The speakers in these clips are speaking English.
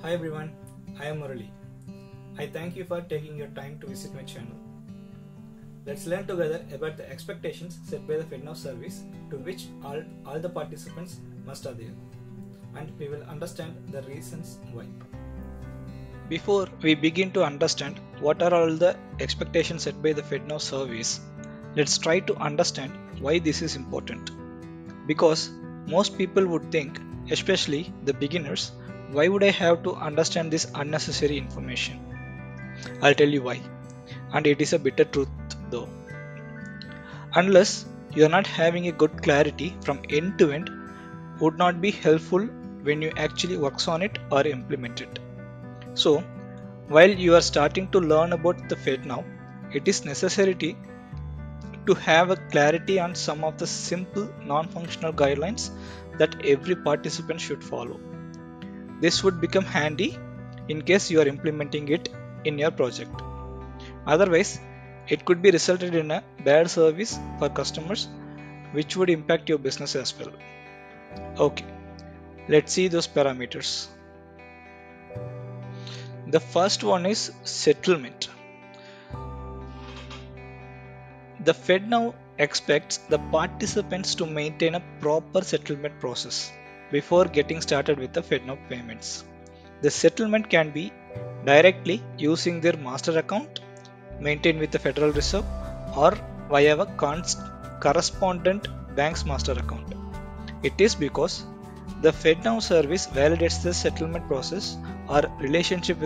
Hi everyone, I am Murali. I thank you for taking your time to visit my channel. Let's learn together about the expectations set by the FedNow service to which all the participants must adhere, and we will understand the reasons why. Before we begin to understand what are all the expectations set by the FedNow service, let's try to understand why this is important. Because most people would think, especially the beginners, why would I have to understand this unnecessary information? I'll tell you why. And it is a bitter truth though. Unless you are not having a good clarity from end to end, would not be helpful when you actually works on it or implement it. So, while you are starting to learn about the FedNow, it is necessary to have a clarity on some of the simple non-functional guidelines that every participant should follow. This would become handy in case you are implementing it in your project. Otherwise, it could be resulted in a bad service for customers, which would impact your business as well. Okay, let's see those parameters. The first one is settlement. The FedNow expects the participants to maintain a proper settlement process before getting started with the FedNow payments. The settlement can be directly using their master account maintained with the Federal Reserve or via a correspondent bank's master account. It is because the FedNow service validates the settlement process or relationship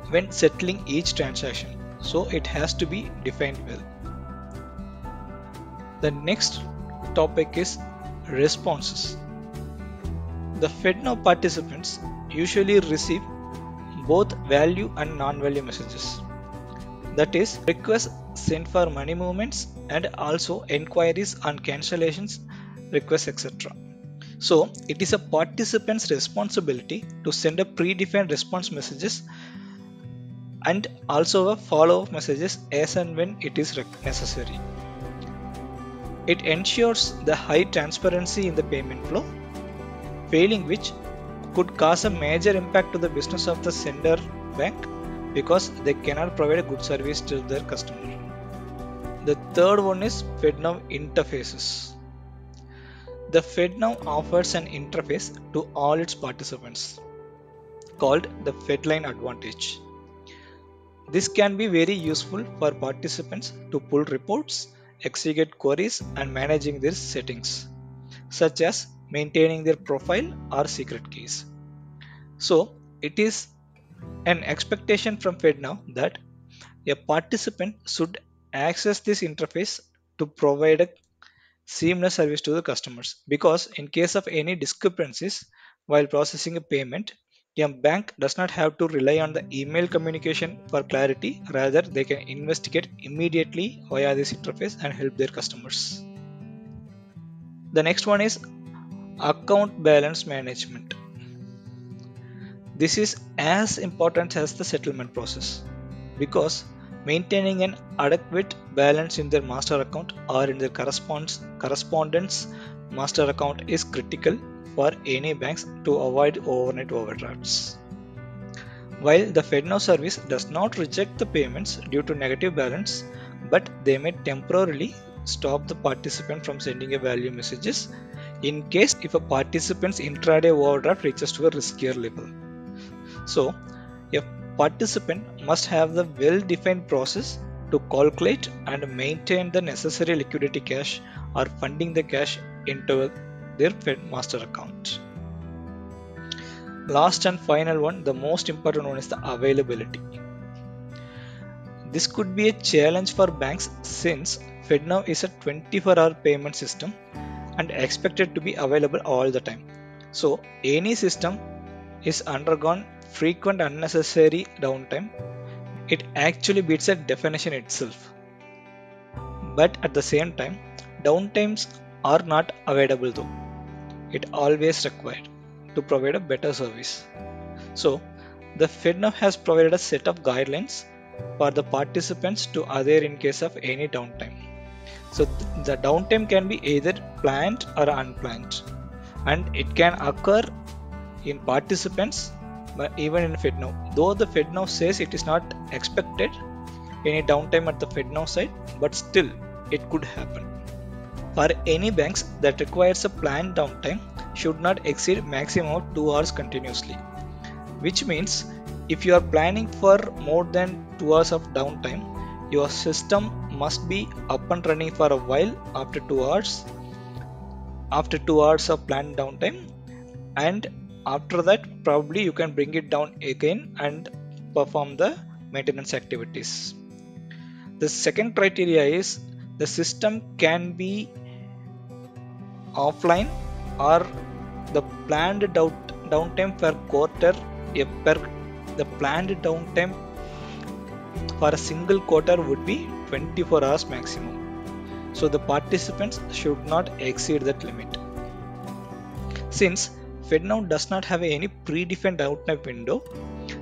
when settling each transaction, so it has to be defined well. The next topic is responses. The FedNow participants usually receive both value and non-value messages. That is, requests sent for money movements and also enquiries on cancellations, requests, etc. So, it is a participant's responsibility to send a predefined response messages and also a follow-up messages as and when it is necessary. It ensures the high transparency in the payment flow, failing which could cause a major impact to the business of the sender bank because they cannot provide a good service to their customer. The third one is FedNow interfaces. The FedNow offers an interface to all its participants called the FedLine Advantage. This can be very useful for participants to pull reports, execute queries, and managing their settings, such as maintaining their profile or secret keys. So, it is an expectation from FedNow that a participant should access this interface to provide a seamless service to the customers, because in case of any discrepancies while processing a payment, a bank does not have to rely on the email communication for clarity. Rather, they can investigate immediately via this interface and help their customers. The next one is account balance management. This is as important as the settlement process because maintaining an adequate balance in their master account or in their correspondence master account is critical for any banks to avoid overnight overdrafts. While the FedNow service does not reject the payments due to negative balance, but they may temporarily stop the participant from sending a value messages in case if a participant's intraday overdraft reaches to a riskier level. So, a participant must have the well-defined process to calculate and maintain the necessary liquidity cash or funding the cash into their Fed master account. Last and final one, the most important one, is the availability. This could be a challenge for banks since FedNow is a 24-hour payment system and expected to be available all the time. So, any system is undergone frequent unnecessary downtime, it actually beats a definition itself. But at the same time, downtimes are not avoidable though. It always required to provide a better service. So, the FedNow has provided a set of guidelines for the participants to adhere in case of any downtime. So, the downtime can be either planned or unplanned, and it can occur in participants, but even in FedNow. Though the FedNow says it is not expected any downtime at the FedNow side, but still it could happen. For any banks that requires a planned downtime should not exceed maximum of 2 hours continuously. Which means if you are planning for more than 2 hours of downtime, your system must be up and running for a while after 2 hours. After 2 hours of planned downtime, and after that probably you can bring it down again and perform the maintenance activities. The second criteria is the system can be offline or the planned downtime per quarter. The planned downtime for a single quarter would be 24 hours maximum. So the participants should not exceed that limit. Since FedNow does not have any predefined downtime window,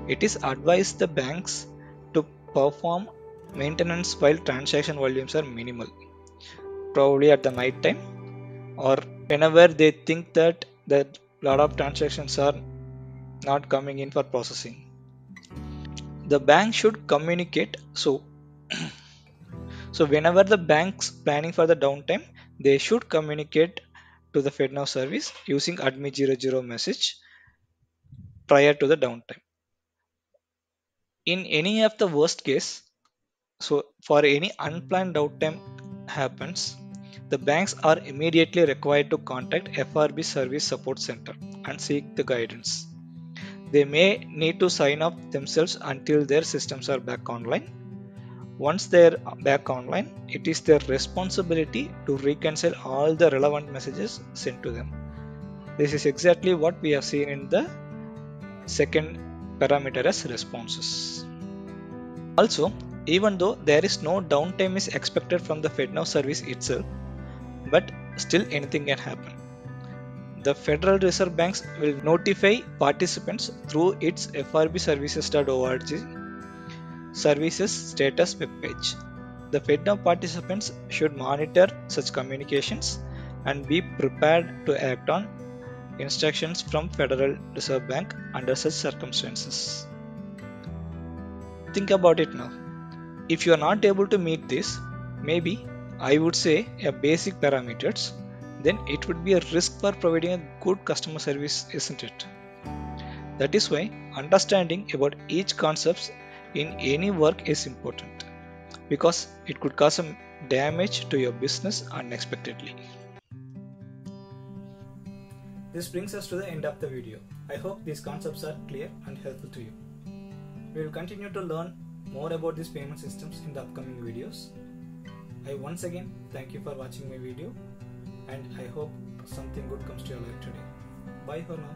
it is advised the banks to perform maintenance while transaction volumes are minimal, probably at the night time or whenever they think that a lot of transactions are not coming in for processing. The bank should communicate. So whenever the bank's planning for the downtime, they should communicate to the FedNow service using admin00 message prior to the downtime. In any of the worst case, so for any unplanned downtime happens, the banks are immediately required to contact FRB Service Support Center and seek the guidance. They may need to sign up themselves until their systems are back online. Once they're back online, it is their responsibility to reconcile all the relevant messages sent to them. This is exactly what we have seen in the second parameter as responses. Also, even though there is no downtime is expected from the FedNow service itself, but still anything can happen. The Federal Reserve Banks will notify participants through its frbservices.org services status webpage. The FedNow participants should monitor such communications and be prepared to act on instructions from Federal Reserve Bank under such circumstances. Think about it now. If you are not able to meet this, maybe I would say a basic parameters, then it would be a risk for providing a good customer service, isn't it? That is why understanding about each concepts in any work is important, because it could cause some damage to your business unexpectedly. This brings us to the end of the video. I hope these concepts are clear and helpful to you. We will continue to learn more about these payment systems in the upcoming videos. I once again thank you for watching my video, and I hope something good comes to your life today. Bye for now.